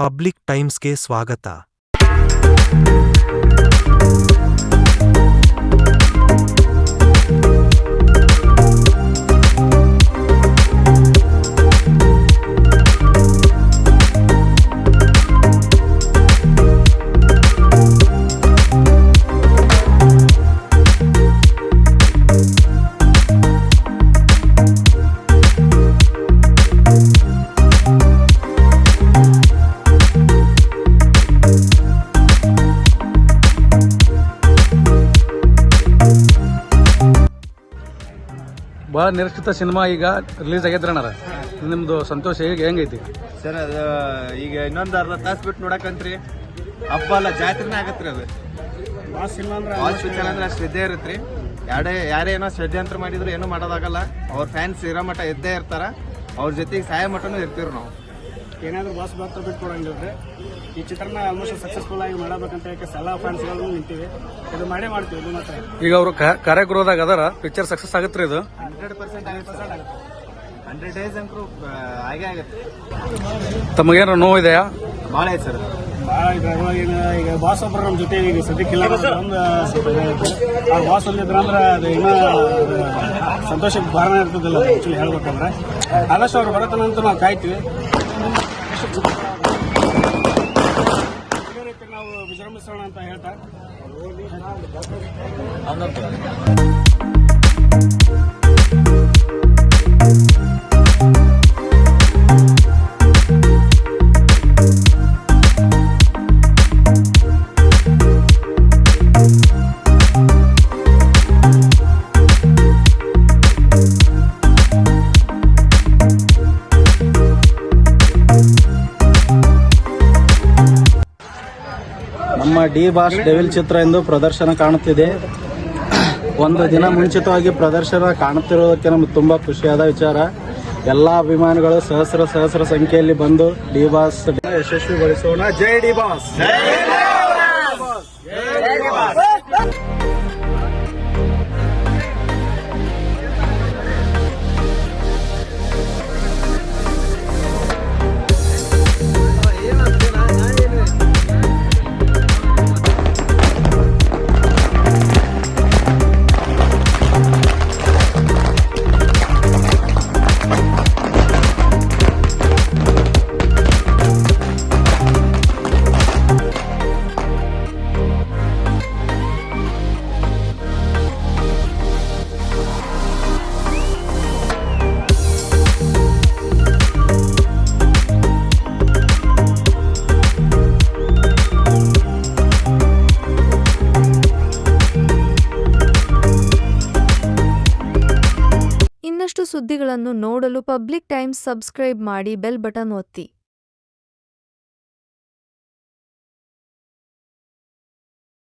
Public ಟೈಮ್ಸ್ಗೆ ಸ್ವಾಗತ. ಭಾಳ ನಿರೀಕ್ಷಿತ ಸಿನಿಮಾ ಈಗ ರಿಲೀಸ್ ಆಗೈತ್ರಣ್ಣ. ನಿಮ್ದು ಸಂತೋಷ ಈಗ ಹೆಂಗೈತಿ ಸರ್? ಅದು ಈಗ ಇನ್ನೊಂದು ಅರ್ಧ ತಾಸು ಬಿಟ್ಟು ನೋಡಕಂತ್ರಿ ಹಬ್ಬ ಅಲ್ಲ, ಜಾತ್ರೆನೇ ಆಗತ್ರಿ. ಅದು ವಾಚ್ ಪಿಕ್ಚರ್ ಅಂದ್ರೆ ಅಷ್ಟು ಶ್ರದ್ಧೆ ಇರತ್ರಿ. ಯಾರೇ ಏನೋ ಷಡ್ಯಂತ್ರ ಮಾಡಿದ್ರು ಏನೂ ಮಾಡೋದಾಗಲ್ಲ. ಅವ್ರ ಫ್ಯಾನ್ಸ್ ಇರೋ ಮಟ್ಟ ಇದ್ದೇ ಇರ್ತಾರ. ಅವ್ರ ಜೊತೆಗೆ ಸಹಾಯ ಮಟ್ಟನೂ ಇರ್ತೀವಿ ನಾವು. ಏನಾದರೂ ಬಾಸ್ ಬರ್ತಾ ಬಿಟ್ಟು ಕೊಡಂಗಿಲ್ರಿ. ಈ ಚಿತ್ರನ ಆಲ್ಮೋಸ್ಟ್ ಸಕ್ಸಸ್ಫುಲ್ ಆಗಿ ಮಾಡಬೇಕಂತ ಹೇಳಿ ಎಲ್ಲ ಫ್ಯಾನ್ಸ್ಗಳು ನಿಂತೀವಿ. ಇದು ಮಾಡ್ತೀವಿ. ಇದು ಮಾತ್ರ ಈಗ ಅವರು ಕಾರ್ಯಗೃಹದಾಗ ಅದರ ಪಿಕ್ಚರ್ ಸಕ್ಸಸ್ ಆಗತ್ರಿ. ಇದು 100% ಆಗುತ್ತೆ. 100 ಡೇಸ್ ಅಂತೂ ಹಾಗೆ ಆಗುತ್ತೆ. ತಮಗೇನಾರ ನೋವು ಇದೆಯಾ? ಭಾಳ ಐತೆ ಸರ್. ಈಗ ಬಾಸ್ ಒಬ್ಬರು ನಮ್ಮ ಜೊತೆ ಈಗ ಸದ್ಯಕ್ಕಿಲ್ಲ. ಬಾಸ್ ಅಲ್ಲಿದ್ರ ಅಂದ್ರೆ ಅದು ಇನ್ನೂ ಸಂತೋಷಕ್ಕೆ ಭಾರಣ ಇರ್ತದಿಲ್ಲ. ಆಕ್ಚುಲಿ ಹೇಳ್ಬೇಕಂದ್ರೆ ಆದಷ್ಟು ಅವ್ರು ಬರತ್ತನಂತ ನಾವು ಕಾಯ್ತೀವಿ. ನಾವು ವಿಜೃಂಭಿಸೋಣ ಅಂತ ಹೇಳ್ತಾ ನಮ್ಮ ಡಿ ಬಾಸ್ ಡೆವಿಲ್ ಚಿತ್ರ ಎಂದು ಪ್ರದರ್ಶನ ಕಾಣುತ್ತಿದೆ. ಒಂದು ದಿನ ಮುಂಚಿತವಾಗಿ ಪ್ರದರ್ಶನ ಕಾಣುತ್ತಿರುವುದಕ್ಕೆ ನಮಗೆ ತುಂಬ ಖುಷಿಯಾದ ವಿಚಾರ. ಎಲ್ಲ ಅಭಿಮಾನಿಗಳು ಸಹಸ್ರ ಸಂಖ್ಯೆಯಲ್ಲಿ ಬಂದು ಡಿ ಬಾಸ್ ಯಶಸ್ವಿಗೊಳಿಸೋಣ. ಜೈ ಡಿ ಬಾಸ್. ಇನ್ನಷ್ಟು ಸುದ್ದಿಗಳನ್ನು ನೋಡಲು ಪಬ್ಲಿಕ್ ಟೈಮ್ಸ್ ಸಬ್ಸ್ಕ್ರೈಬ್ ಮಾಡಿ, ಬೆಲ್ ಬಟನ್ ಒತ್ತಿ.